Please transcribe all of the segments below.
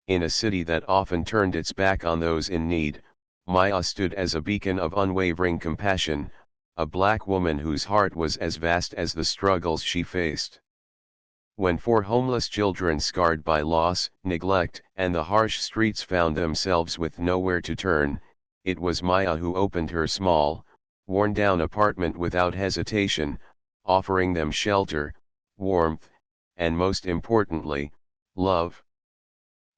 In a city that often turned its back on those in need, Maya stood as a beacon of unwavering compassion, a black woman whose heart was as vast as the struggles she faced. When 4 homeless children scarred by loss, neglect, and the harsh streets found themselves with nowhere to turn, it was Maya who opened her small, worn-down apartment without hesitation, offering them shelter, warmth, and most importantly, love.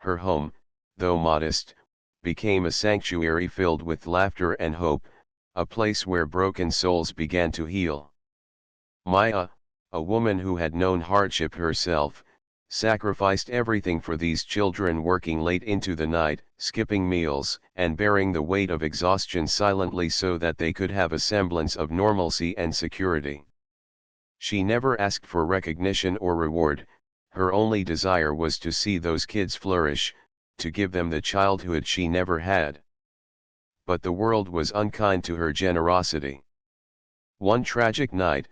Her home, though modest, became a sanctuary filled with laughter and hope, a place where broken souls began to heal. Maya, a woman who had known hardship herself, sacrificed everything for these children, working late into the night, skipping meals, and bearing the weight of exhaustion silently so that they could have a semblance of normalcy and security. She never asked for recognition or reward, her only desire was to see those kids flourish, to give them the childhood she never had. But the world was unkind to her generosity. One tragic night,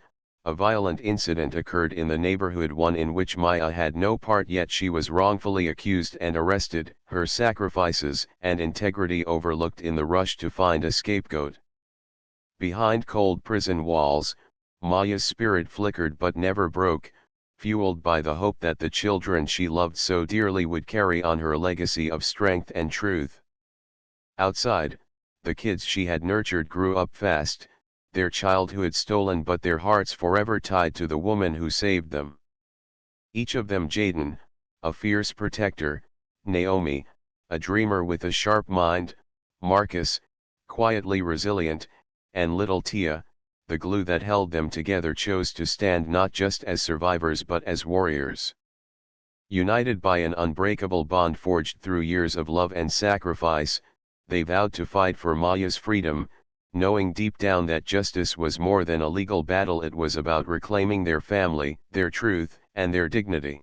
a violent incident occurred in the neighborhood, one in which Maya had no part, yet she was wrongfully accused and arrested, her sacrifices and integrity overlooked in the rush to find a scapegoat. Behind cold prison walls, Maya's spirit flickered but never broke, fueled by the hope that the children she loved so dearly would carry on her legacy of strength and truth. Outside, the kids she had nurtured grew up fast, their childhood stolen but their hearts forever tied to the woman who saved them. Each of them: Jaden, a fierce protector; Naomi, a dreamer with a sharp mind; Marcus, quietly resilient; and little Tia, the glue that held them together, chose to stand not just as survivors but as warriors. United by an unbreakable bond forged through years of love and sacrifice, they vowed to fight for Maya's freedom, knowing deep down that justice was more than a legal battle, it was about reclaiming their family, their truth, and their dignity.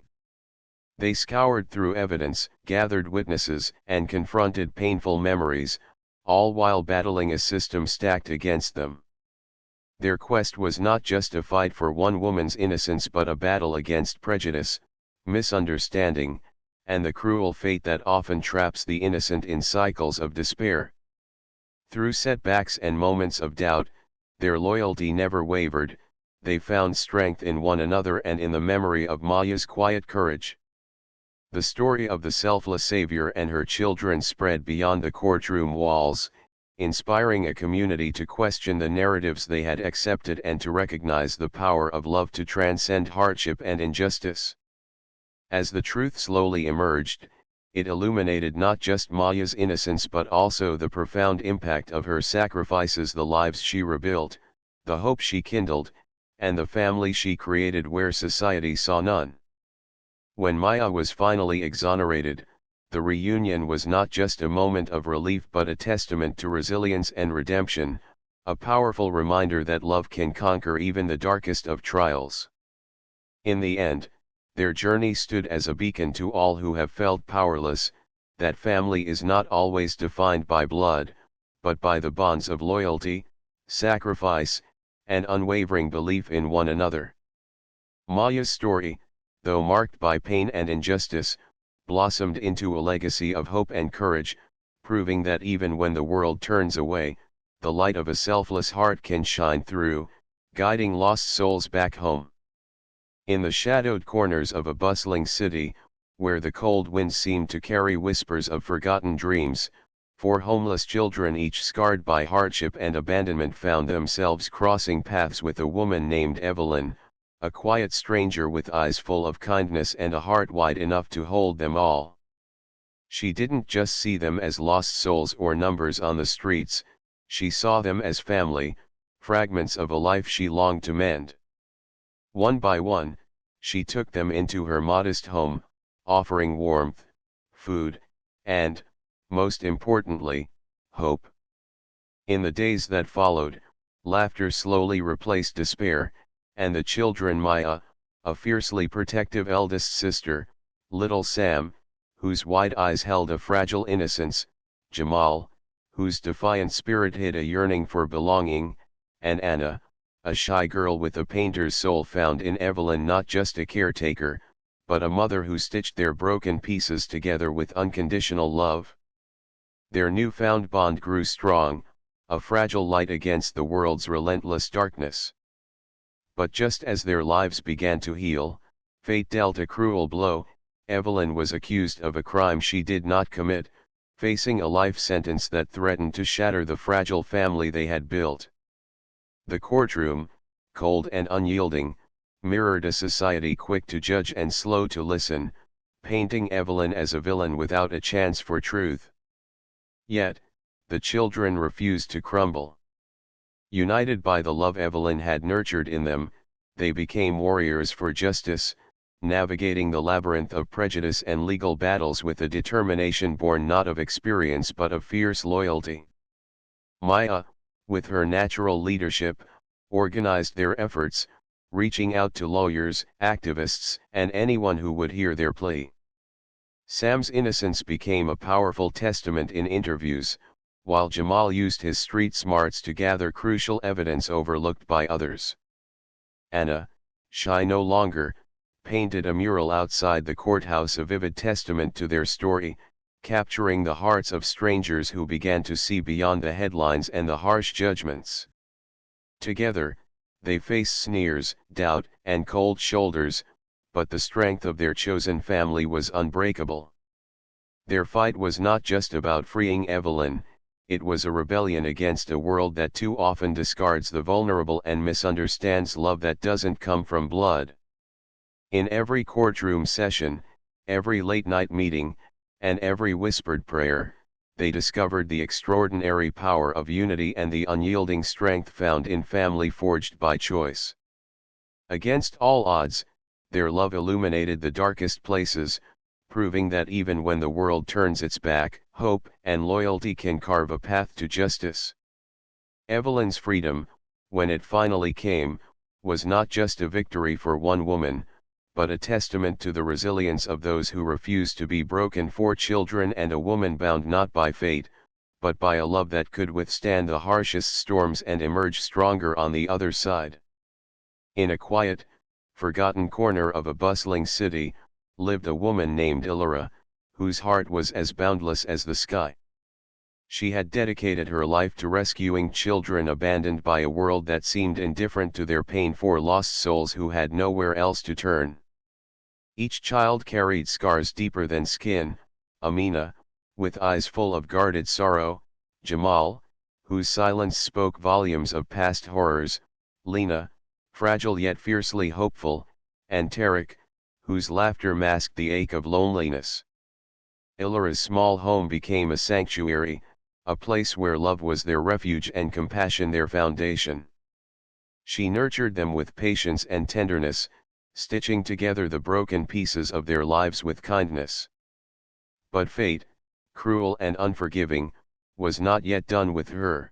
They scoured through evidence, gathered witnesses, and confronted painful memories, all while battling a system stacked against them. Their quest was not just a fight for one woman's innocence but a battle against prejudice, misunderstanding, and the cruel fate that often traps the innocent in cycles of despair. Through setbacks and moments of doubt, their loyalty never wavered, they found strength in one another and in the memory of Maya's quiet courage. The story of the selfless savior and her children spread beyond the courtroom walls, inspiring a community to question the narratives they had accepted and to recognize the power of love to transcend hardship and injustice. As the truth slowly emerged, it illuminated not just Maya's innocence but also the profound impact of her sacrifices, the lives she rebuilt, the hope she kindled, and the family she created where society saw none. When Maya was finally exonerated, the reunion was not just a moment of relief but a testament to resilience and redemption, a powerful reminder that love can conquer even the darkest of trials. In the end, their journey stood as a beacon to all who have felt powerless, that family is not always defined by blood, but by the bonds of loyalty, sacrifice, and unwavering belief in one another. Maya's story, though marked by pain and injustice, blossomed into a legacy of hope and courage, proving that even when the world turns away, the light of a selfless heart can shine through, guiding lost souls back home. In the shadowed corners of a bustling city, where the cold winds seemed to carry whispers of forgotten dreams, 4 homeless children, each scarred by hardship and abandonment, found themselves crossing paths with a woman named Evelyn, a quiet stranger with eyes full of kindness and a heart wide enough to hold them all. She didn't just see them as lost souls or numbers on the streets, she saw them as family, fragments of a life she longed to mend. One by one, she took them into her modest home, offering warmth, food, and, most importantly, hope. In the days that followed, laughter slowly replaced despair, and the children: Maya, a fiercely protective eldest sister; little Sam, whose wide eyes held a fragile innocence; Jamal, whose defiant spirit hid a yearning for belonging; and Anna, a shy girl with a painter's soul, found in Evelyn not just a caretaker, but a mother who stitched their broken pieces together with unconditional love. Their newfound bond grew strong, a fragile light against the world's relentless darkness. But just as their lives began to heal, fate dealt a cruel blow. Evelyn was accused of a crime she did not commit, facing a life sentence that threatened to shatter the fragile family they had built. The courtroom, cold and unyielding, mirrored a society quick to judge and slow to listen, painting Evelyn as a villain without a chance for truth. Yet, the children refused to crumble. United by the love Evelyn had nurtured in them, they became warriors for justice, navigating the labyrinth of prejudice and legal battles with a determination born not of experience but of fierce loyalty. Maya, with her natural leadership, organized their efforts, reaching out to lawyers, activists, and anyone who would hear their plea. Sam's innocence became a powerful testament in interviews, while Jamal used his street smarts to gather crucial evidence overlooked by others. Anna, shy no longer, painted a mural outside the courthouse, a vivid testament to their story, capturing the hearts of strangers who began to see beyond the headlines and the harsh judgments. Together, they faced sneers, doubt, and cold shoulders, but the strength of their chosen family was unbreakable. Their fight was not just about freeing Evelyn, it was a rebellion against a world that too often discards the vulnerable and misunderstands love that doesn't come from blood. In every courtroom session, every late-night meeting, and every whispered prayer, they discovered the extraordinary power of unity and the unyielding strength found in family forged by choice. Against all odds, their love illuminated the darkest places, proving that even when the world turns its back, hope and loyalty can carve a path to justice. Evelyn's freedom, when it finally came, was not just a victory for one woman, but a testament to the resilience of those who refused to be broken. 4 children and a woman bound not by fate, but by a love that could withstand the harshest storms and emerge stronger on the other side. In a quiet, forgotten corner of a bustling city, lived a woman named Ilora, whose heart was as boundless as the sky. She had dedicated her life to rescuing children abandoned by a world that seemed indifferent to their pain, for lost souls who had nowhere else to turn. Each child carried scars deeper than skin: Amina, with eyes full of guarded sorrow; Jamal, whose silence spoke volumes of past horrors; Lena, fragile yet fiercely hopeful; and Tarek, whose laughter masked the ache of loneliness. Ilora's small home became a sanctuary, a place where love was their refuge and compassion their foundation. She nurtured them with patience and tenderness, stitching together the broken pieces of their lives with kindness. But fate, cruel and unforgiving, was not yet done with her.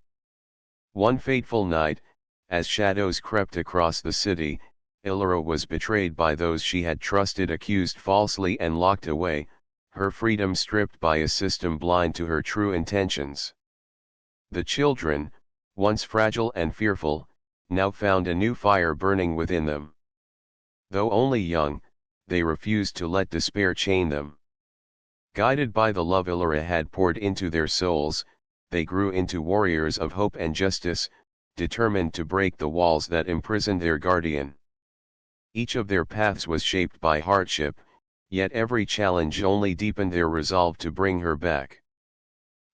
One fateful night, as shadows crept across the city, Ilora was betrayed by those she had trusted, accused falsely and locked away, her freedom stripped by a system blind to her true intentions. The children, once fragile and fearful, now found a new fire burning within them. Though only young, they refused to let despair chain them. Guided by the love Ilora had poured into their souls, they grew into warriors of hope and justice, determined to break the walls that imprisoned their guardian. Each of their paths was shaped by hardship, yet every challenge only deepened their resolve to bring her back.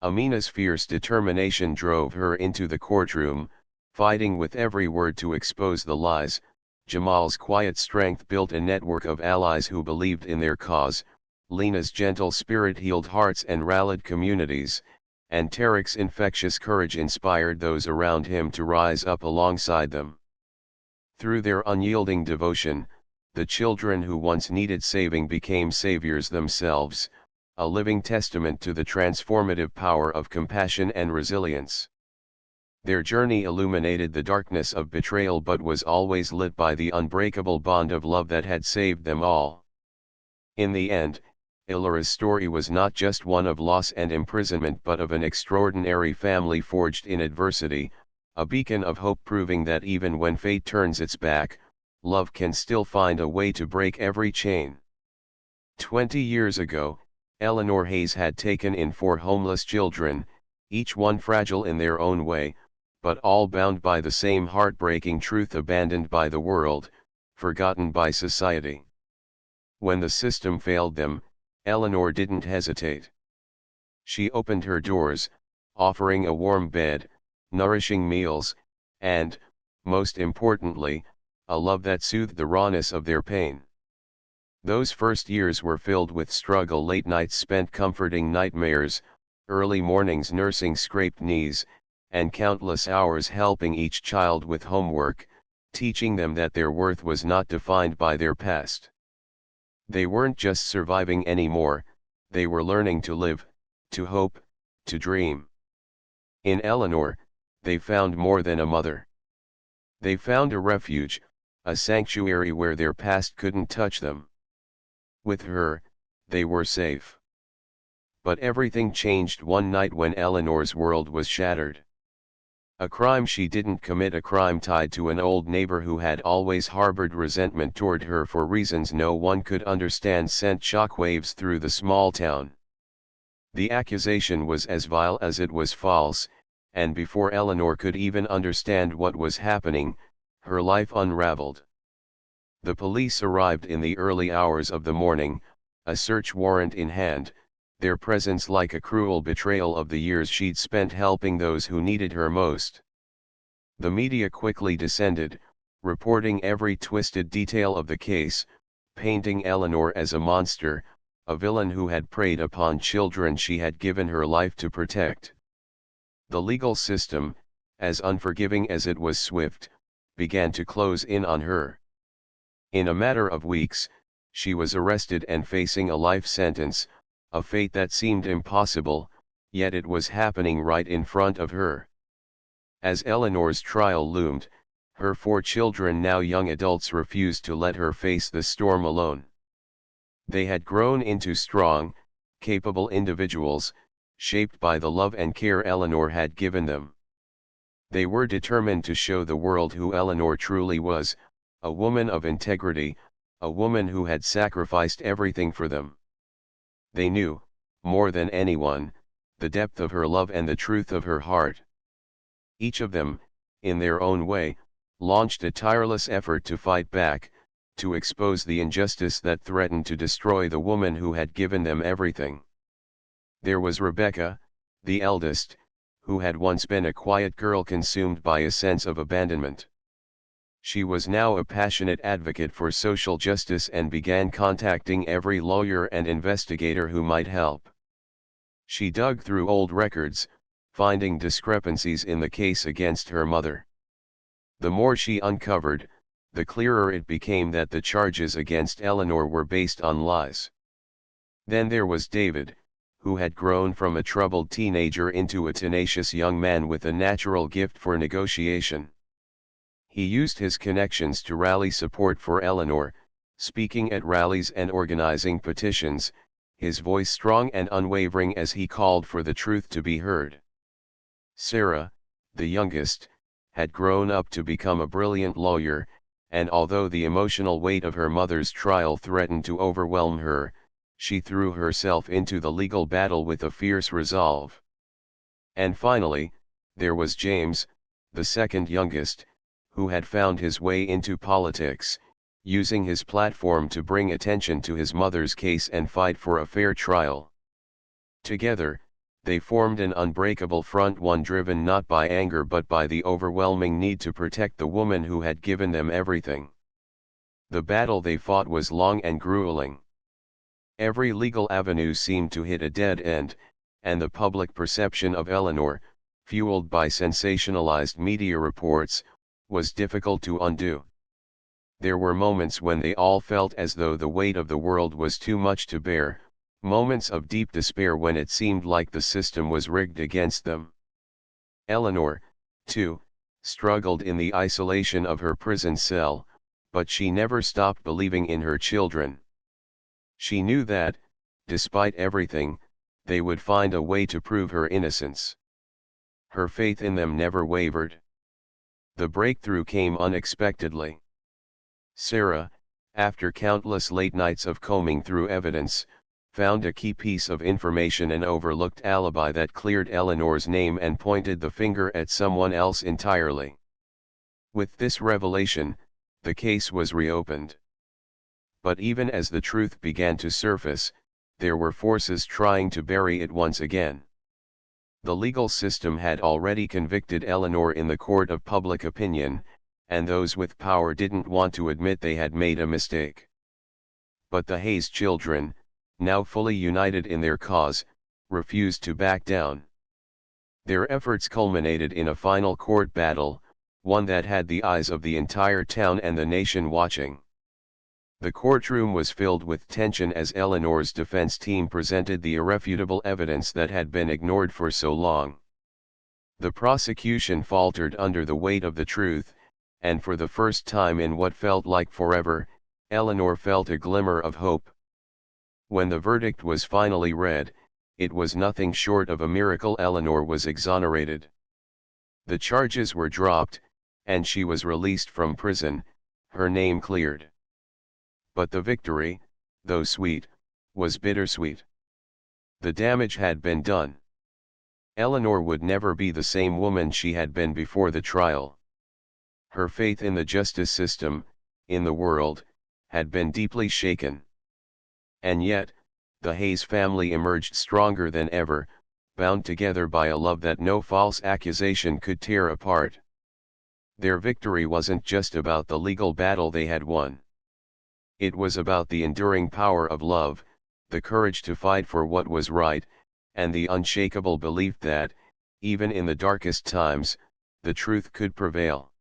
Amina's fierce determination drove her into the courtroom, fighting with every word to expose the lies. Jamal's quiet strength built a network of allies who believed in their cause. Lena's gentle spirit healed hearts and rallied communities, and Tarek's infectious courage inspired those around him to rise up alongside them. Through their unyielding devotion, the children who once needed saving became saviors themselves, a living testament to the transformative power of compassion and resilience. Their journey illuminated the darkness of betrayal but was always lit by the unbreakable bond of love that had saved them all. In the end, Ilora's story was not just one of loss and imprisonment but of an extraordinary family forged in adversity, a beacon of hope proving that even when fate turns its back, love can still find a way to break every chain. 20 years ago, Eleanor Hayes had taken in 4 homeless children, each one fragile in their own way, but all bound by the same heartbreaking truth: abandoned by the world, forgotten by society. When the system failed them, Eleanor didn't hesitate. She opened her doors, offering a warm bed, nourishing meals, and, most importantly, a love that soothed the rawness of their pain. Those first years were filled with struggle: late nights spent comforting nightmares, early mornings nursing scraped knees, and countless hours helping each child with homework, teaching them that their worth was not defined by their past. They weren't just surviving anymore, they were learning to live, to hope, to dream. In Eleanor, they found more than a mother. They found a refuge, a sanctuary where their past couldn't touch them. With her, they were safe. But everything changed one night when Eleanor's world was shattered. A crime she didn't commit, a crime tied to an old neighbor who had always harbored resentment toward her for reasons no one could understand, sent shockwaves through the small town. The accusation was as vile as it was false, and before Eleanor could even understand what was happening, her life unraveled. The police arrived in the early hours of the morning, a search warrant in hand, their presence like a cruel betrayal of the years she'd spent helping those who needed her most. The media quickly descended, reporting every twisted detail of the case, painting Eleanor as a monster, a villain who had preyed upon children she had given her life to protect. The legal system, as unforgiving as it was swift, began to close in on her. In a matter of weeks, she was arrested and facing a life sentence, a fate that seemed impossible, yet it was happening right in front of her. As Eleanor's trial loomed, her 4 children, now young adults, refused to let her face the storm alone. They had grown into strong, capable individuals, shaped by the love and care Eleanor had given them. They were determined to show the world who Eleanor truly was, a woman of integrity, a woman who had sacrificed everything for them. They knew, more than anyone, the depth of her love and the truth of her heart. Each of them, in their own way, launched a tireless effort to fight back, to expose the injustice that threatened to destroy the woman who had given them everything. There was Rebecca, the eldest, who had once been a quiet girl consumed by a sense of abandonment. She was now a passionate advocate for social justice and began contacting every lawyer and investigator who might help. She dug through old records, finding discrepancies in the case against her mother. The more she uncovered, the clearer it became that the charges against Eleanor were based on lies. Then there was David, who had grown from a troubled teenager into a tenacious young man with a natural gift for negotiation. He used his connections to rally support for Eleanor, speaking at rallies and organizing petitions, his voice strong and unwavering as he called for the truth to be heard. Sarah, the youngest, had grown up to become a brilliant lawyer, and although the emotional weight of her mother's trial threatened to overwhelm her, she threw herself into the legal battle with a fierce resolve. And finally, there was James, the second youngest, who had found his way into politics, using his platform to bring attention to his mother's case and fight for a fair trial. Together, they formed an unbreakable front, one driven not by anger but by the overwhelming need to protect the woman who had given them everything. The battle they fought was long and grueling. Every legal avenue seemed to hit a dead end, and the public perception of Eleanor, fueled by sensationalized media reports, was difficult to undo. There were moments when they all felt as though the weight of the world was too much to bear, moments of deep despair when it seemed like the system was rigged against them. Eleanor, too, struggled in the isolation of her prison cell, but she never stopped believing in her children. She knew that, despite everything, they would find a way to prove her innocence. Her faith in them never wavered. The breakthrough came unexpectedly. Sarah, after countless late nights of combing through evidence, found a key piece of information, an overlooked alibi that cleared Eleanor's name and pointed the finger at someone else entirely. With this revelation, the case was reopened. But even as the truth began to surface, there were forces trying to bury it once again. The legal system had already convicted Eleanor in the court of public opinion, and those with power didn't want to admit they had made a mistake. But the Hayes children, now fully united in their cause, refused to back down. Their efforts culminated in a final court battle, one that had the eyes of the entire town and the nation watching. The courtroom was filled with tension as Eleanor's defense team presented the irrefutable evidence that had been ignored for so long. The prosecution faltered under the weight of the truth, and for the first time in what felt like forever, Eleanor felt a glimmer of hope. When the verdict was finally read, it was nothing short of a miracle. Eleanor was exonerated. The charges were dropped, and she was released from prison, her name cleared. But the victory, though sweet, was bittersweet. The damage had been done. Eleanor would never be the same woman she had been before the trial. Her faith in the justice system, in the world, had been deeply shaken. And yet, the Hayes family emerged stronger than ever, bound together by a love that no false accusation could tear apart. Their victory wasn't just about the legal battle they had won. It was about the enduring power of love, the courage to fight for what was right, and the unshakable belief that, even in the darkest times, the truth could prevail.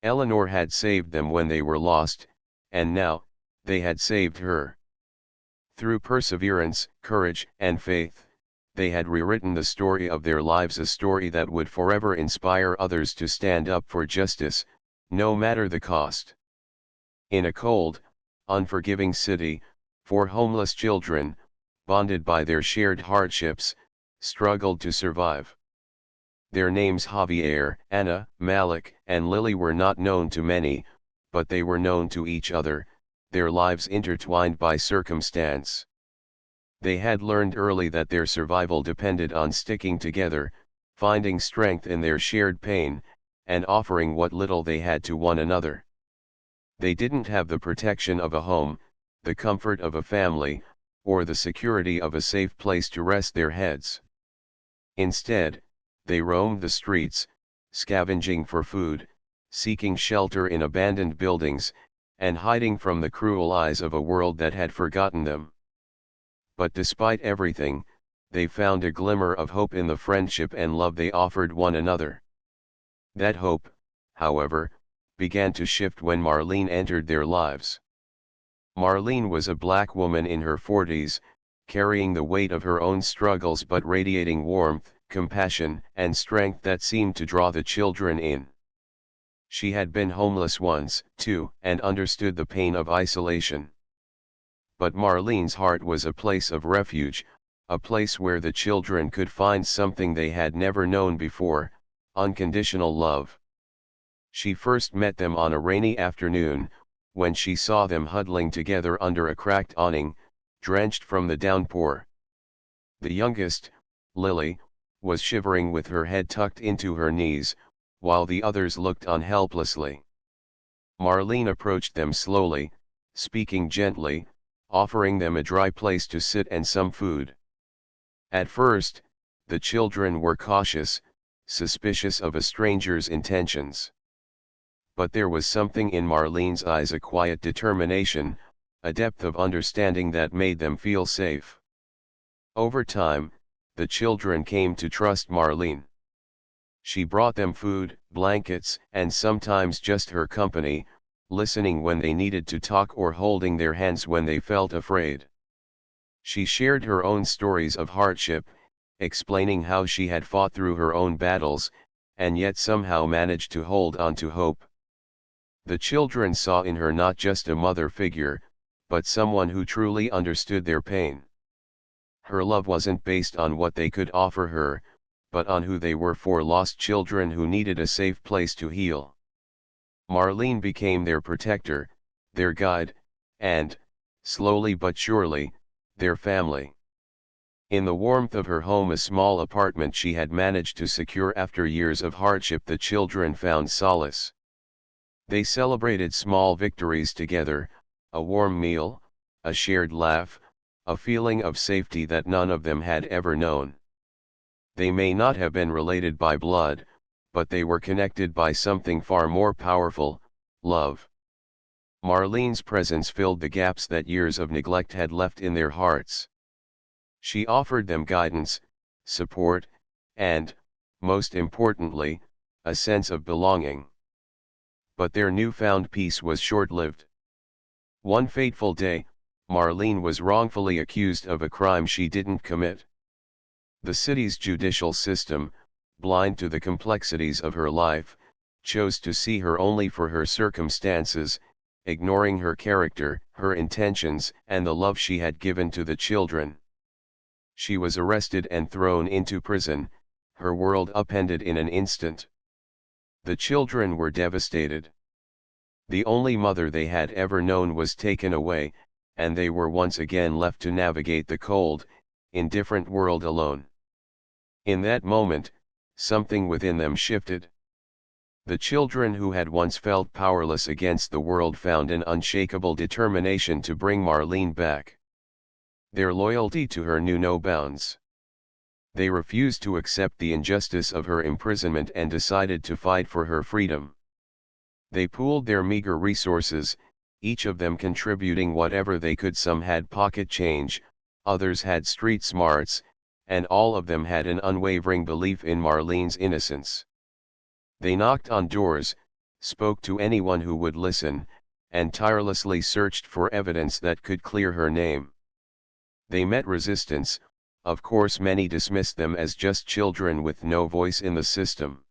Eleanor had saved them when they were lost, and now, they had saved her. Through perseverance, courage, and faith, they had rewritten the story of their lives, a story that would forever inspire others to stand up for justice, no matter the cost. In a cold, unforgiving city, 4 homeless children, bonded by their shared hardships, struggled to survive. Their names Javier, Anna, Malik, and Lily were not known to many, but they were known to each other, their lives intertwined by circumstance. They had learned early that their survival depended on sticking together, finding strength in their shared pain, and offering what little they had to one another. They didn't have the protection of a home, the comfort of a family, or the security of a safe place to rest their heads. Instead, they roamed the streets, scavenging for food, seeking shelter in abandoned buildings, and hiding from the cruel eyes of a world that had forgotten them. But despite everything, they found a glimmer of hope in the friendship and love they offered one another. That hope, however, began to shift when Marlene entered their lives. Marlene was a black woman in her 40s, carrying the weight of her own struggles but radiating warmth, compassion, and strength that seemed to draw the children in. She had been homeless once, too, and understood the pain of isolation. But Marlene's heart was a place of refuge, a place where the children could find something they had never known before, unconditional love. She first met them on a rainy afternoon, when she saw them huddling together under a cracked awning, drenched from the downpour. The youngest, Lily, was shivering with her head tucked into her knees, while the others looked on helplessly. Marlene approached them slowly, speaking gently, offering them a dry place to sit and some food. At first, the children were cautious, suspicious of a stranger's intentions. But there was something in Marlene's eyes, a quiet determination, a depth of understanding that made them feel safe. Over time, the children came to trust Marlene. She brought them food, blankets, and sometimes just her company, listening when they needed to talk or holding their hands when they felt afraid. She shared her own stories of hardship, explaining how she had fought through her own battles, and yet somehow managed to hold on to hope. The children saw in her not just a mother figure, but someone who truly understood their pain. Her love wasn't based on what they could offer her, but on who they were, for lost children who needed a safe place to heal. Marlene became their protector, their guide, and, slowly but surely, their family. In the warmth of her home, a small apartment she had managed to secure after years of hardship, the children found solace. They celebrated small victories together, a warm meal, a shared laugh, a feeling of safety that none of them had ever known. They may not have been related by blood, but they were connected by something far more powerful: love. Marlene's presence filled the gaps that years of neglect had left in their hearts. She offered them guidance, support, and, most importantly, a sense of belonging. But their newfound peace was short-lived. One fateful day, Marlene was wrongfully accused of a crime she didn't commit. The city's judicial system, blind to the complexities of her life, chose to see her only for her circumstances, ignoring her character, her intentions, and the love she had given to the children. She was arrested and thrown into prison, her world upended in an instant. The children were devastated. The only mother they had ever known was taken away, and they were once again left to navigate the cold, indifferent world alone. In that moment, something within them shifted. The children who had once felt powerless against the world found an unshakable determination to bring Marlene back. Their loyalty to her knew no bounds. They refused to accept the injustice of her imprisonment and decided to fight for her freedom. They pooled their meager resources, each of them contributing whatever they could. Some had pocket change, others had street smarts, and all of them had an unwavering belief in Marlene's innocence. They knocked on doors, spoke to anyone who would listen, and tirelessly searched for evidence that could clear her name. They met resistance. Of course, many dismissed them as just children with no voice in the system.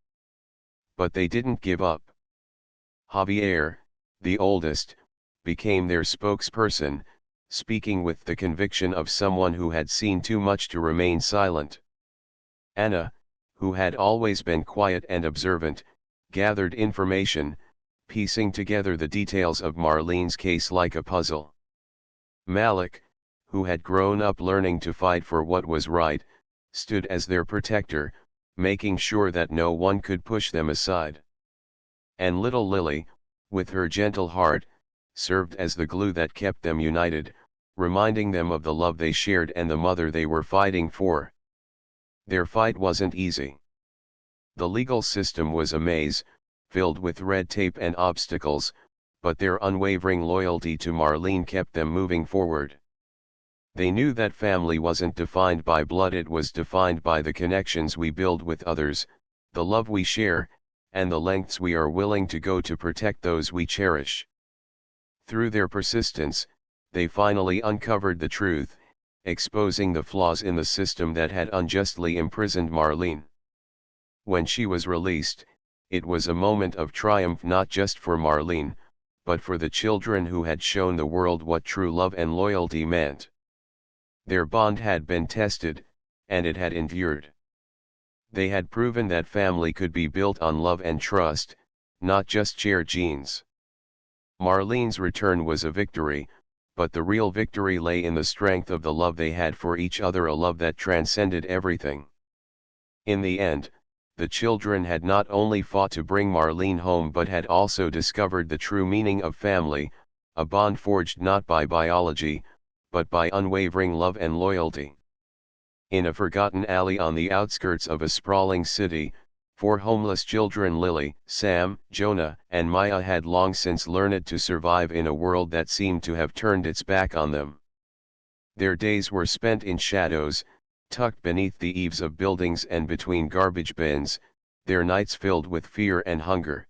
But they didn't give up. Javier, the oldest, became their spokesperson, speaking with the conviction of someone who had seen too much to remain silent. Anna, who had always been quiet and observant, gathered information, piecing together the details of Marlene's case like a puzzle. Malik, who had grown up learning to fight for what was right, stood as their protector, making sure that no one could push them aside. And little Lily, with her gentle heart, served as the glue that kept them united, reminding them of the love they shared and the mother they were fighting for. Their fight wasn't easy. The legal system was a maze, filled with red tape and obstacles, but their unwavering loyalty to Marlene kept them moving forward. They knew that family wasn't defined by blood, it was defined by the connections we build with others, the love we share, and the lengths we are willing to go to protect those we cherish. Through their persistence, they finally uncovered the truth, exposing the flaws in the system that had unjustly imprisoned Marlene. When she was released, it was a moment of triumph, not just for Marlene, but for the children who had shown the world what true love and loyalty meant. Their bond had been tested, and it had endured. They had proven that family could be built on love and trust, not just shared genes. Marlene's return was a victory, but the real victory lay in the strength of the love they had for each other, a love that transcended everything. In the end, the children had not only fought to bring Marlene home but had also discovered the true meaning of family, a bond forged not by biology, but by unwavering love and loyalty. In a forgotten alley on the outskirts of a sprawling city, 4 homeless children, Lily, Sam, Jonah, and Maya, had long since learned to survive in a world that seemed to have turned its back on them. Their days were spent in shadows, tucked beneath the eaves of buildings and between garbage bins, their nights filled with fear and hunger.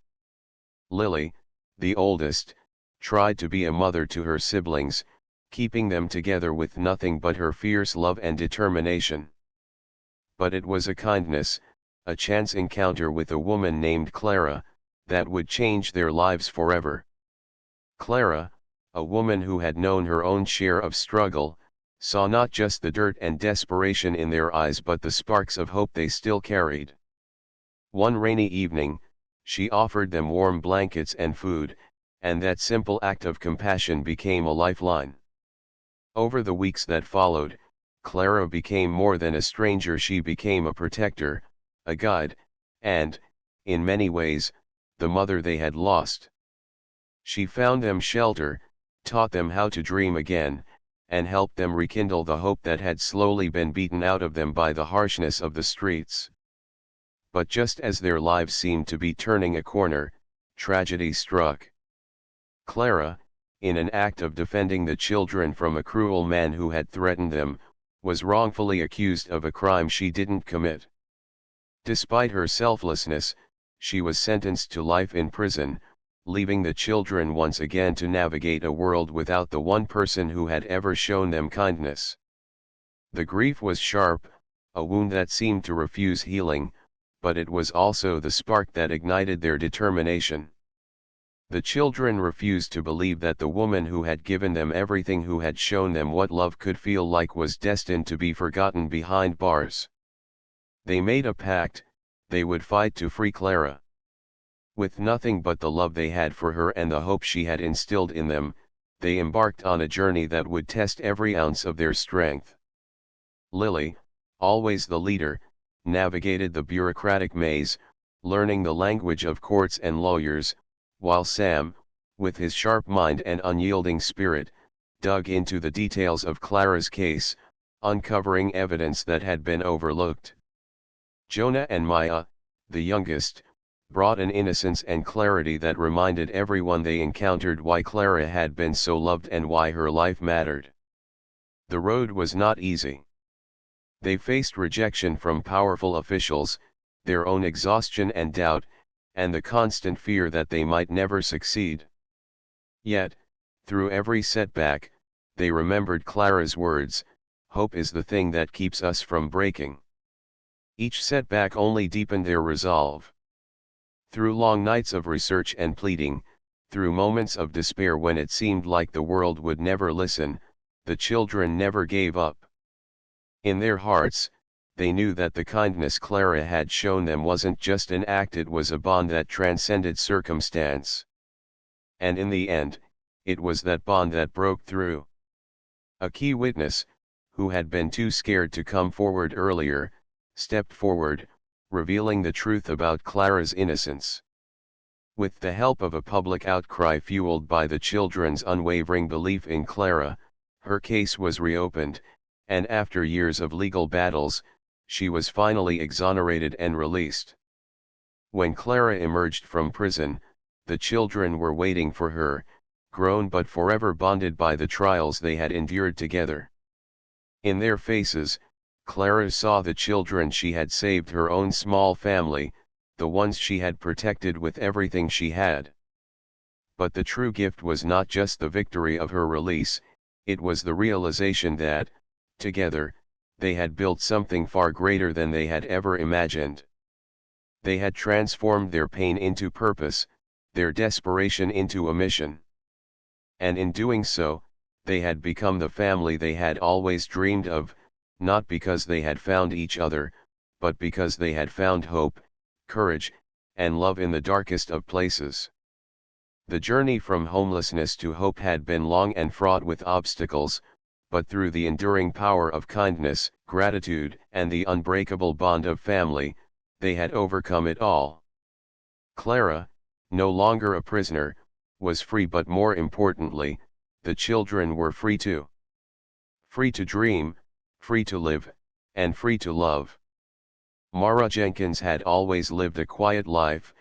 Lily, the oldest, tried to be a mother to her siblings, keeping them together with nothing but her fierce love and determination. But it was a kindness, a chance encounter with a woman named Clara, that would change their lives forever. Clara, a woman who had known her own share of struggle, saw not just the dirt and desperation in their eyes but the sparks of hope they still carried. One rainy evening, she offered them warm blankets and food, and that simple act of compassion became a lifeline. Over the weeks that followed, Clara became more than a stranger. She became a protector, a guide, and, in many ways, the mother they had lost. She found them shelter, taught them how to dream again, and helped them rekindle the hope that had slowly been beaten out of them by the harshness of the streets. But just as their lives seemed to be turning a corner, tragedy struck. Clara, in an act of defending the children from a cruel man who had threatened them, was wrongfully accused of a crime she didn't commit. Despite her selflessness, she was sentenced to life in prison, leaving the children once again to navigate a world without the one person who had ever shown them kindness. The grief was sharp, a wound that seemed to refuse healing, but it was also the spark that ignited their determination. The children refused to believe that the woman who had given them everything, who had shown them what love could feel like, was destined to be forgotten behind bars. They made a pact: they would fight to free Clara. With nothing but the love they had for her and the hope she had instilled in them, they embarked on a journey that would test every ounce of their strength. Lily, always the leader, navigated the bureaucratic maze, learning the language of courts and lawyers, while Sam, with his sharp mind and unyielding spirit, dug into the details of Clara's case, uncovering evidence that had been overlooked. Jonah and Maya, the youngest, brought an innocence and clarity that reminded everyone they encountered why Clara had been so loved and why her life mattered. The road was not easy. They faced rejection from powerful officials, their own exhaustion and doubt, and the constant fear that they might never succeed. Yet, through every setback, they remembered Clara's words: "Hope is the thing that keeps us from breaking." Each setback only deepened their resolve. Through long nights of research and pleading, through moments of despair when it seemed like the world would never listen, the children never gave up. In their hearts, they knew that the kindness Clara had shown them wasn't just an act, it was a bond that transcended circumstance. And in the end, it was that bond that broke through. A key witness, who had been too scared to come forward earlier, stepped forward, revealing the truth about Clara's innocence. With the help of a public outcry fueled by the children's unwavering belief in Clara, her case was reopened, and after years of legal battles, she was finally exonerated and released. When Clara emerged from prison, the children were waiting for her, grown but forever bonded by the trials they had endured together. In their faces, Clara saw the children she had saved, her own small family, the ones she had protected with everything she had. But the true gift was not just the victory of her release, it was the realization that, together, they had built something far greater than they had ever imagined. They had transformed their pain into purpose, their desperation into a mission. And in doing so, they had become the family they had always dreamed of, not because they had found each other, but because they had found hope, courage, and love in the darkest of places. The journey from homelessness to hope had been long and fraught with obstacles, but through the enduring power of kindness, gratitude, and the unbreakable bond of family, they had overcome it all. Clara, no longer a prisoner, was free, but more importantly, the children were free too. Free to dream, free to live, and free to love. Mara Jenkins had always lived a quiet life,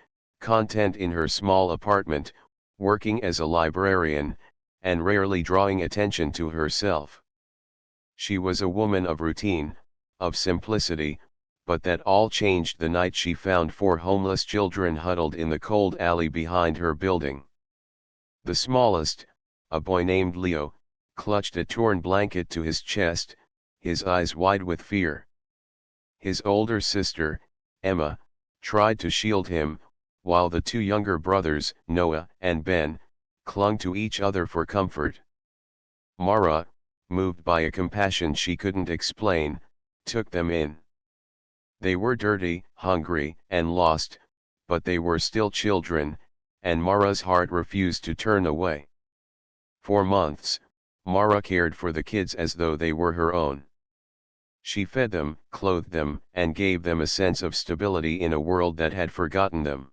content in her small apartment, working as a librarian, and rarely drawing attention to herself. She was a woman of routine, of simplicity, but that all changed the night she found 4 homeless children huddled in the cold alley behind her building. The smallest, a boy named Leo, clutched a torn blanket to his chest, his eyes wide with fear. His older sister, Emma, tried to shield him, while the 2 younger brothers, Noah and Ben, clung to each other for comfort. Mara, moved by a compassion she couldn't explain, took them in. They were dirty, hungry, and lost, but they were still children, and Mara's heart refused to turn away. For months, Mara cared for the kids as though they were her own. She fed them, clothed them, and gave them a sense of stability in a world that had forgotten them.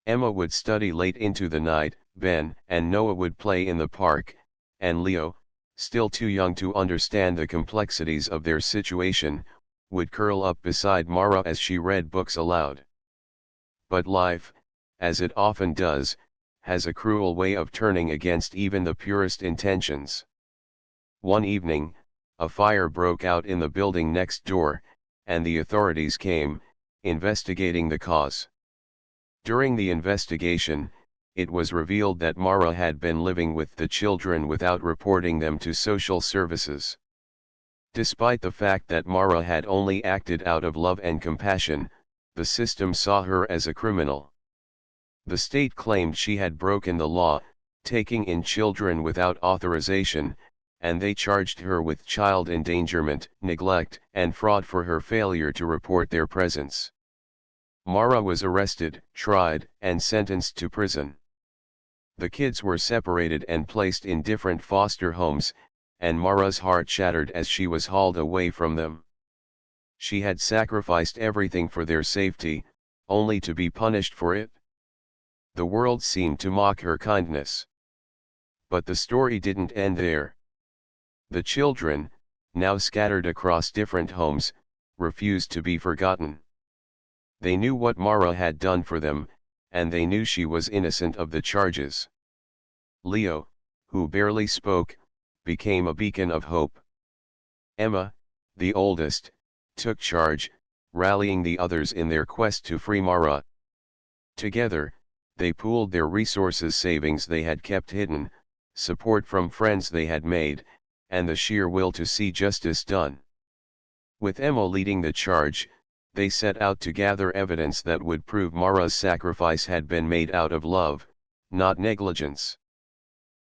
Emma would study late into the night, Ben and Noah would play in the park, and Leo, still too young to understand the complexities of their situation, would curl up beside Mara as she read books aloud. But life, as it often does, has a cruel way of turning against even the purest intentions. One evening, a fire broke out in the building next door, and the authorities came, investigating the cause. During the investigation, it was revealed that Mara had been living with the children without reporting them to social services. Despite the fact that Mara had only acted out of love and compassion, the system saw her as a criminal. The state claimed she had broken the law, taking in children without authorization, and they charged her with child endangerment, neglect, and fraud for her failure to report their presence. Mara was arrested, tried, and sentenced to prison. The kids were separated and placed in different foster homes, and Mara's heart shattered as she was hauled away from them. She had sacrificed everything for their safety, only to be punished for it. The world seemed to mock her kindness. But the story didn't end there. The children, now scattered across different homes, refused to be forgotten. They knew what Mara had done for them, and they knew she was innocent of the charges. Leo, who barely spoke, became a beacon of hope. Emma, the oldest, took charge, rallying the others in their quest to free Mara. Together, they pooled their resources, savings they had kept hidden, support from friends they had made, and the sheer will to see justice done. With Emma leading the charge, they set out to gather evidence that would prove Mara's sacrifice had been made out of love, not negligence.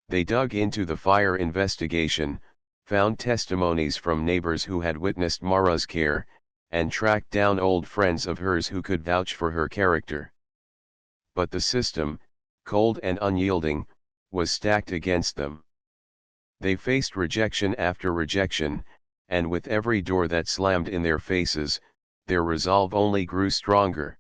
They dug into the fire investigation, found testimonies from neighbors who had witnessed Mara's care, and tracked down old friends of hers who could vouch for her character. But the system, cold and unyielding, was stacked against them. They faced rejection after rejection, and with every door that slammed in their faces, their resolve only grew stronger.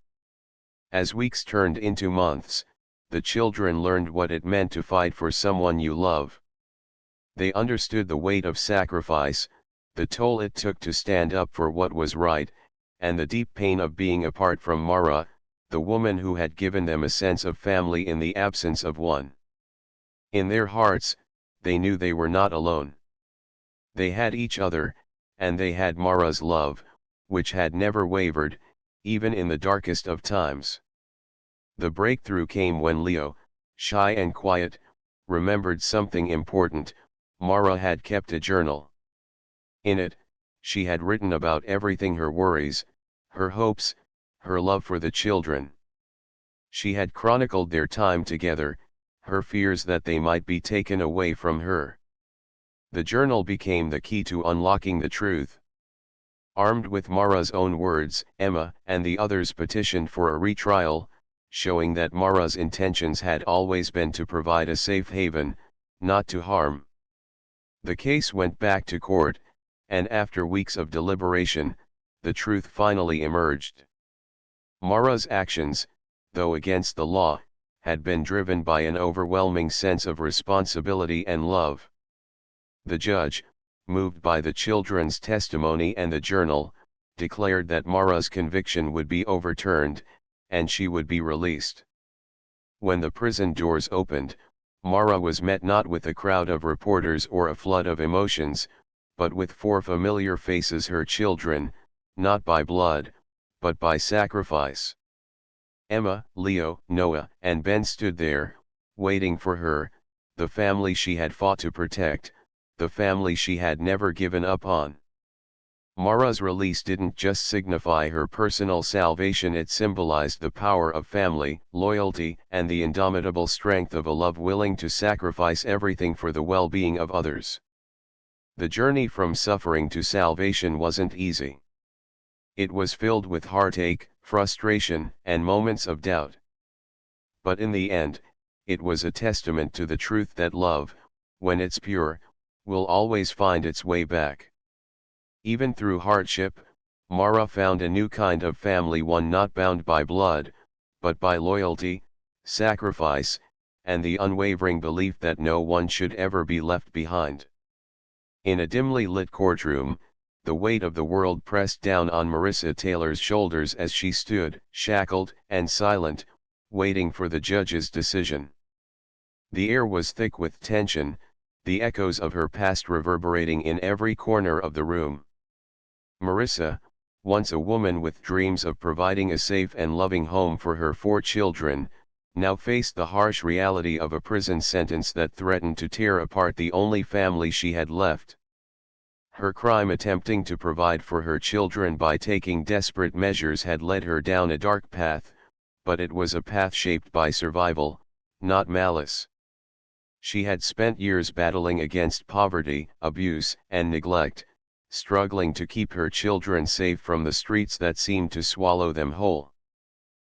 As weeks turned into months, the children learned what it meant to fight for someone you love. They understood the weight of sacrifice, the toll it took to stand up for what was right, and the deep pain of being apart from Mara, the woman who had given them a sense of family in the absence of one. In their hearts, they knew they were not alone. They had each other, and they had Mara's love, which had never wavered, even in the darkest of times. The breakthrough came when Leo, shy and quiet, remembered something important. Mara had kept a journal. In it, she had written about everything: her worries, her hopes, her love for the children. She had chronicled their time together, her fears that they might be taken away from her. The journal became the key to unlocking the truth. Armed with Mara's own words, Emma and the others petitioned for a retrial, showing that Mara's intentions had always been to provide a safe haven, not to harm. The case went back to court, and after weeks of deliberation, the truth finally emerged. Mara's actions, though against the law, had been driven by an overwhelming sense of responsibility and love. The judge, moved by the children's testimony and the journal, declared that Mara's conviction would be overturned, and she would be released. When the prison doors opened, Mara was met not with a crowd of reporters or a flood of emotions, but with four familiar faces: her children, not by blood, but by sacrifice. Emma, Leo, Noah, and Ben stood there, waiting for her, the family she had fought to protect, the family she had never given up on. Mara's release didn't just signify her personal salvation, it symbolized the power of family, loyalty, and the indomitable strength of a love willing to sacrifice everything for the well-being of others. The journey from suffering to salvation wasn't easy. It was filled with heartache, frustration, and moments of doubt. but in the end, it was a testament to the truth that love, when it's pure, will always find its way back. Even through hardship, Mara found a new kind of family, one not bound by blood, but by loyalty, sacrifice, and the unwavering belief that no one should ever be left behind. In a dimly lit courtroom, the weight of the world pressed down on Marissa Taylor's shoulders as she stood, shackled and silent, waiting for the judge's decision. The air was thick with tension, the echoes of her past reverberating in every corner of the room. Marissa, once a woman with dreams of providing a safe and loving home for her 4 children, now faced the harsh reality of a prison sentence that threatened to tear apart the only family she had left. Her crime, attempting to provide for her children by taking desperate measures, had led her down a dark path, but it was a path shaped by survival, not malice. She had spent years battling against poverty, abuse, and neglect, struggling to keep her children safe from the streets that seemed to swallow them whole.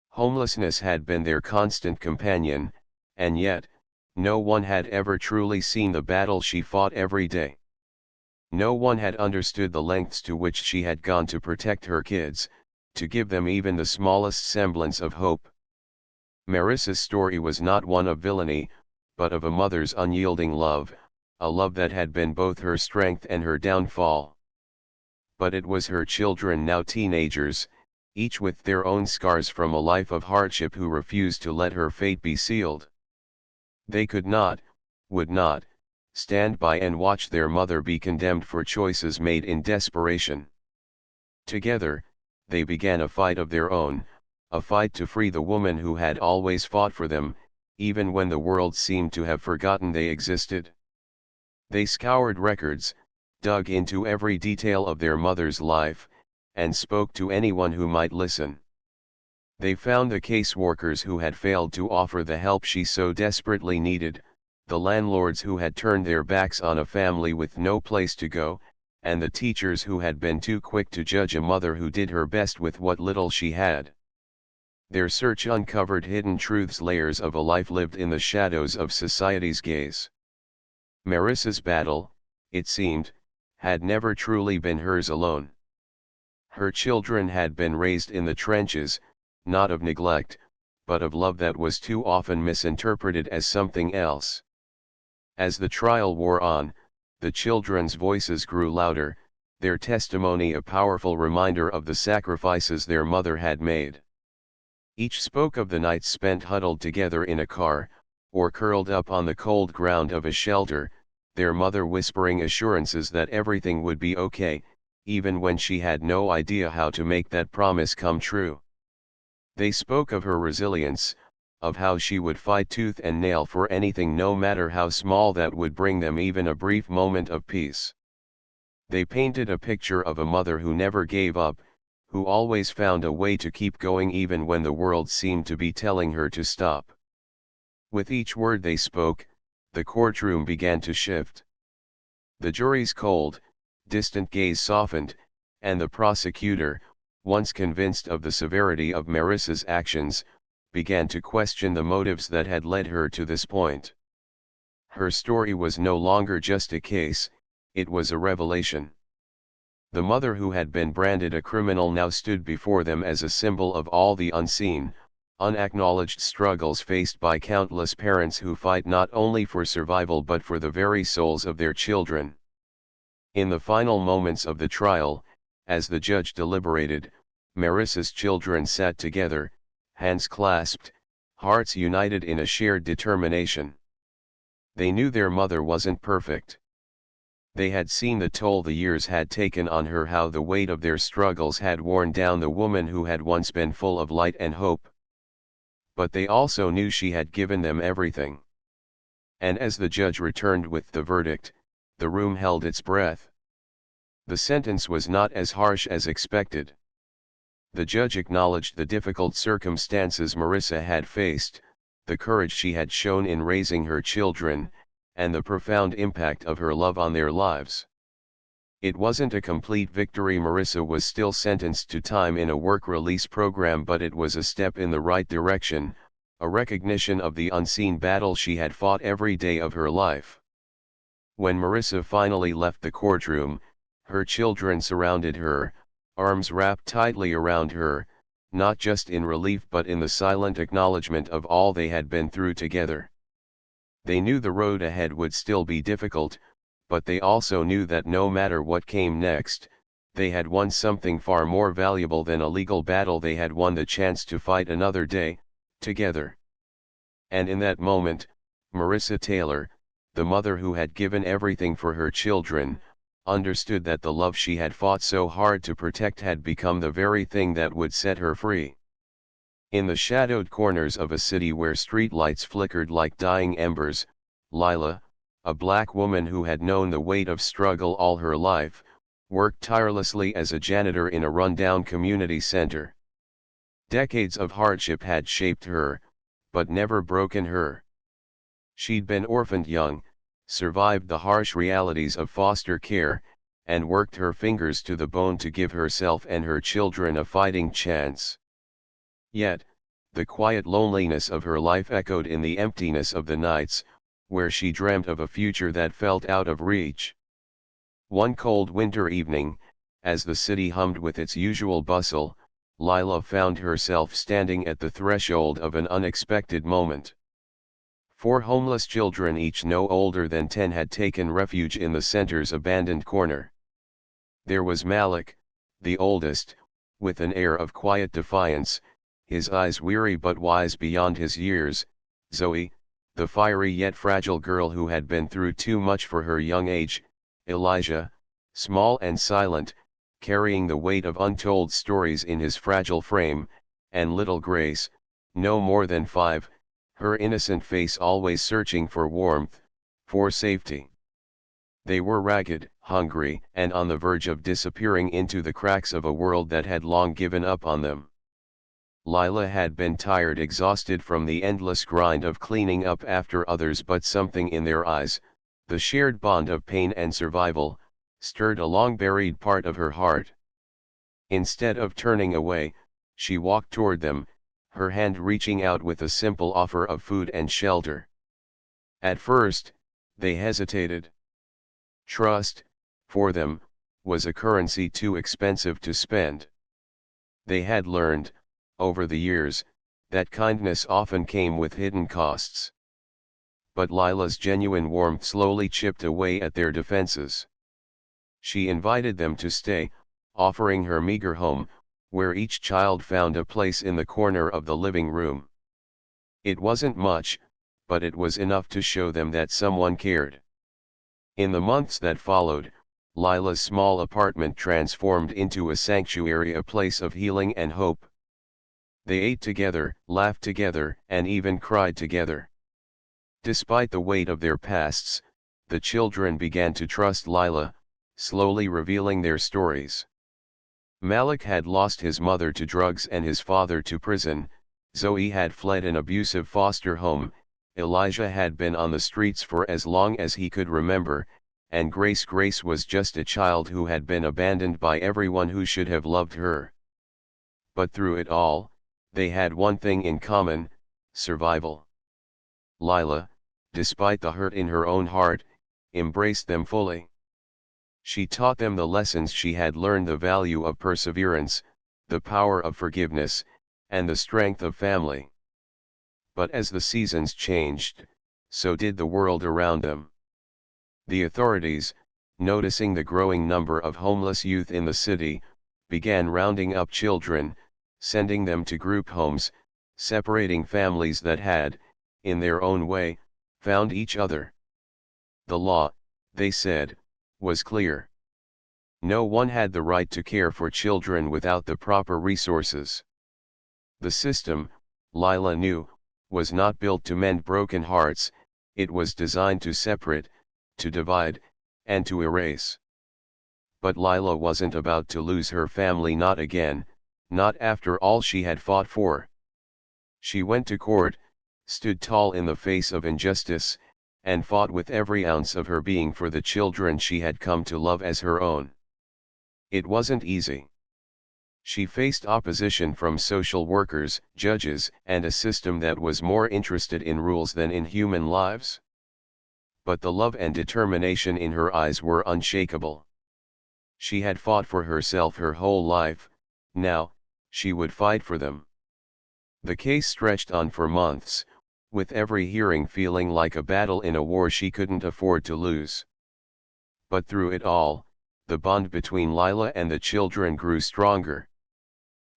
Homelessness had been their constant companion, and yet, no one had ever truly seen the battle she fought every day. No one had understood the lengths to which she had gone to protect her kids, to give them even the smallest semblance of hope. Marissa's story was not one of villainy, but of a mother's unyielding love, a love that had been both her strength and her downfall. But it was her children, now teenagers, each with their own scars from a life of hardship, who refused to let her fate be sealed. They could not, would not, stand by and watch their mother be condemned for choices made in desperation. Together, they began a fight of their own, a fight to free the woman who had always fought for them, even when the world seemed to have forgotten they existed. They scoured records, dug into every detail of their mother's life, and spoke to anyone who might listen. They found the caseworkers who had failed to offer the help she so desperately needed, the landlords who had turned their backs on a family with no place to go, and the teachers who had been too quick to judge a mother who did her best with what little she had. Their search uncovered hidden truths, layers of a life lived in the shadows of society's gaze. Marissa's battle, it seemed, had never truly been hers alone. Her children had been raised in the trenches, not of neglect, but of love that was too often misinterpreted as something else. As the trial wore on, the children's voices grew louder, their testimony a powerful reminder of the sacrifices their mother had made. Each spoke of the nights spent huddled together in a car, or curled up on the cold ground of a shelter, their mother whispering assurances that everything would be okay, even when she had no idea how to make that promise come true. They spoke of her resilience, of how she would fight tooth and nail for anything, no matter how small, that would bring them even a brief moment of peace. They painted a picture of a mother who never gave up, who always found a way to keep going even when the world seemed to be telling her to stop. With each word they spoke, the courtroom began to shift. The jury's cold, distant gaze softened, and the prosecutor, once convinced of the severity of Marissa's actions, began to question the motives that had led her to this point. Her story was no longer just a case, it was a revelation. The mother who had been branded a criminal now stood before them as a symbol of all the unseen, unacknowledged struggles faced by countless parents who fight not only for survival but for the very souls of their children. In the final moments of the trial, as the judge deliberated, Marissa's children sat together, hands clasped, hearts united in a shared determination. They knew their mother wasn't perfect. They had seen the toll the years had taken on her, how the weight of their struggles had worn down the woman who had once been full of light and hope. But they also knew she had given them everything. And as the judge returned with the verdict, the room held its breath. The sentence was not as harsh as expected. The judge acknowledged the difficult circumstances Marissa had faced, the courage she had shown in raising her children, and the profound impact of her love on their lives. It wasn't a complete victory. Marissa was still sentenced to time in a work release program, but it was a step in the right direction, a recognition of the unseen battle she had fought every day of her life. When Marissa finally left the courtroom, her children surrounded her, arms wrapped tightly around her, not just in relief but in the silent acknowledgement of all they had been through together. They knew the road ahead would still be difficult, but they also knew that no matter what came next, they had won something far more valuable than a legal battle. They had won the chance to fight another day, together. And in that moment, Marissa Taylor, the mother who had given everything for her children, understood that the love she had fought so hard to protect had become the very thing that would set her free. In the shadowed corners of a city where streetlights flickered like dying embers, Lila, a black woman who had known the weight of struggle all her life, worked tirelessly as a janitor in a rundown community center. Decades of hardship had shaped her, but never broken her. She'd been orphaned young, survived the harsh realities of foster care, and worked her fingers to the bone to give herself and her children a fighting chance. Yet, the quiet loneliness of her life echoed in the emptiness of the nights, where she dreamt of a future that felt out of reach. One cold winter evening, as the city hummed with its usual bustle, Lila found herself standing at the threshold of an unexpected moment. 4 homeless children, each no older than 10, had taken refuge in the center's abandoned corner. There was Malik, the oldest, with an air of quiet defiance, his eyes weary but wise beyond his years. Zoe, the fiery yet fragile girl who had been through too much for her young age. Elijah, small and silent, carrying the weight of untold stories in his fragile frame, and little Grace, no more than 5, her innocent face always searching for warmth, for safety. They were ragged, hungry, and on the verge of disappearing into the cracks of a world that had long given up on them. Lila had been tired, exhausted from the endless grind of cleaning up after others, but something in their eyes, the shared bond of pain and survival, stirred a long-buried part of her heart. Instead of turning away, she walked toward them, her hand reaching out with a simple offer of food and shelter. At first, they hesitated. Trust, for them, was a currency too expensive to spend. They had learned, over the years, that kindness often came with hidden costs. But Lila's genuine warmth slowly chipped away at their defenses. She invited them to stay, offering her meager home, where each child found a place in the corner of the living room. It wasn't much, but it was enough to show them that someone cared. In the months that followed, Lila's small apartment transformed into a sanctuary, a place of healing and hope. They ate together, laughed together, and even cried together. Despite the weight of their pasts, the children began to trust Lila, slowly revealing their stories. Malik had lost his mother to drugs and his father to prison. Zoe had fled an abusive foster home. Elijah had been on the streets for as long as he could remember, and Grace was just a child who had been abandoned by everyone who should have loved her. But through it all, they had one thing in common: survival. Lila, despite the hurt in her own heart, embraced them fully. She taught them the lessons she had learned: the value of perseverance, the power of forgiveness, and the strength of family. But as the seasons changed, so did the world around them. The authorities, noticing the growing number of homeless youth in the city, began rounding up children, sending them to group homes, separating families that had, in their own way, found each other. The law, they said, was clear. No one had the right to care for children without the proper resources. The system, Lila knew, was not built to mend broken hearts. It was designed to separate, to divide, and to erase. But Lila wasn't about to lose her family, not again, not after all she had fought for. She went to court, stood tall in the face of injustice, and fought with every ounce of her being for the children she had come to love as her own. It wasn't easy. She faced opposition from social workers, judges, and a system that was more interested in rules than in human lives. But the love and determination in her eyes were unshakable. She had fought for herself her whole life, now, she would fight for them. The case stretched on for months, with every hearing feeling like a battle in a war she couldn't afford to lose. But through it all, the bond between Lila and the children grew stronger.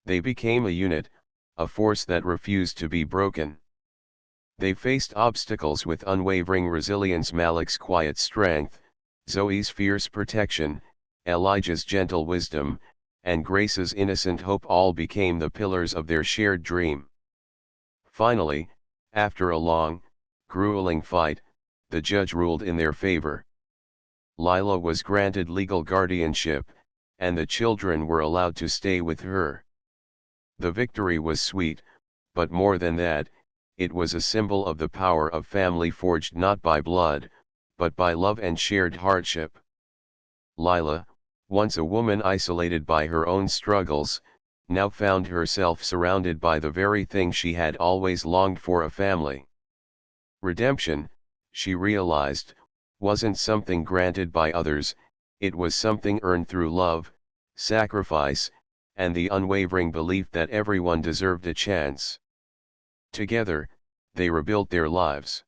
They became a unit, a force that refused to be broken. They faced obstacles with unwavering resilience. Malik's quiet strength, Zoe's fierce protection, Elijah's gentle wisdom, and Grace's innocent hope all became the pillars of their shared dream. Finally, after a long, grueling fight, the judge ruled in their favor. Lila was granted legal guardianship, and the children were allowed to stay with her. The victory was sweet, but more than that, it was a symbol of the power of family forged not by blood, but by love and shared hardship. Lila, once a woman isolated by her own struggles, now found herself surrounded by the very thing she had always longed for: a family. Redemption, she realized, wasn't something granted by others, it was something earned through love, sacrifice, and the unwavering belief that everyone deserved a chance. Together, they rebuilt their lives.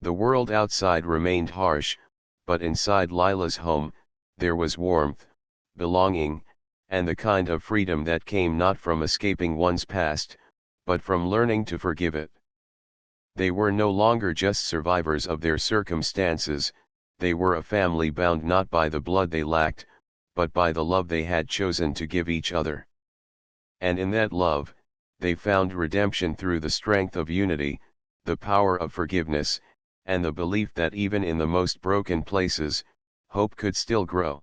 The world outside remained harsh, but inside Lila's home, there was warmth, belonging, and the kind of freedom that came not from escaping one's past, but from learning to forgive it. They were no longer just survivors of their circumstances, they were a family bound not by the blood they lacked, but by the love they had chosen to give each other. And in that love, they found redemption through the strength of unity, the power of forgiveness, and the belief that even in the most broken places, hope could still grow.